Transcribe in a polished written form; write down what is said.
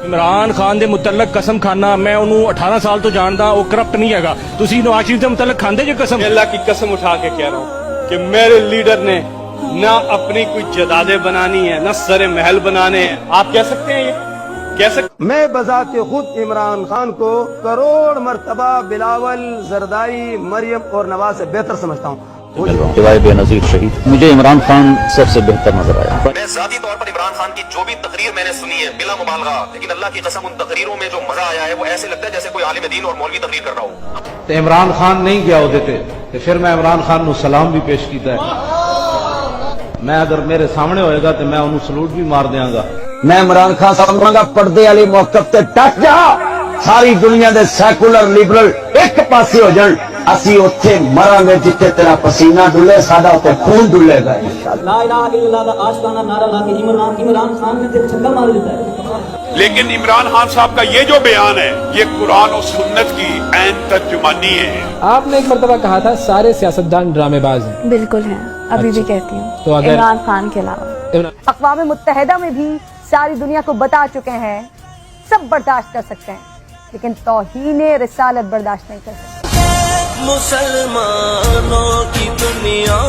عمران خان دے متعلق قسم کھانا میں انہوں 18 سال تو جاندا وہ کرپٹ نہیں ہے گا. تسی نواز شریف دے متعلق کھاندے جے قسم؟ اللہ کی قسم اٹھا کے کہہ رہا ہوں کہ میرے لیڈر نے نہ اپنی کوئی جائیدادیں بنانی ہے نہ سر محل بنانے ہیں. آپ کہہ سکتے ہیں یہ کہہ سکتے؟ میں بذات خود عمران خان کو کروڑ مرتبہ بلاول، زرداری، مریم اور نواز سے بہتر سمجھتا ہوں. سوائے بے نظیر شہید مجھے عمران خان سب سے بہتر نظر آیا. میں ذاتی طور پر عمران خان کی جو بھی تقریر میں نے سنی ہے بلا مبالغہ، لیکن اللہ کی قسم ان تقریروں میں جو مزہ آیا ہے وہ ایسے لگتا ہے جیسے کوئی عالم دین اور مولوی تقریر کر رہا ہوں. تو عمران خان نہیں گیا ہوتے تھے کہ پھر میں عمران خان نو سلام بھی پیش کیتا ہے. میں اگر میرے سامنے ہوئے گا تو میں انہوں سلوٹ بھی مار دیاں گا. میں عمران خان صاحب مانگا پردے والی موقف تے ٹک جا. ساری دنیا دے سیکولر لبرل ایک پاسے ہو جان، اسی اوتھے مراں گے جتھے تیرا پسینہ ڈلے، ساڈا اوتے خون ڈلے گا انشاءاللہ. لا الہ الا اللہ دا آشکارا نعرہ لا کے عمران خان نے تے چھکا مار دیتا ہے. لیکن عمران خان صاحب کا یہ جو بیان ہے یہ قرآن و سنت کی عین ترجمانی ہے. آپ نے ایک مرتبہ کہا تھا سارے سیاستدان ڈرامے باز ہیں. بالکل ہیں، ابھی بھی کہتی ہوں. تو اگر عمران خان کے علاوہ اقوام متحدہ میں بھی ساری دنیا کو بتا چکے ہیں سب برداشت کر سکتے ہیں لیکن توہین رسالت برداشت نہیں کر سکتے. مسلمانوں کی دنیا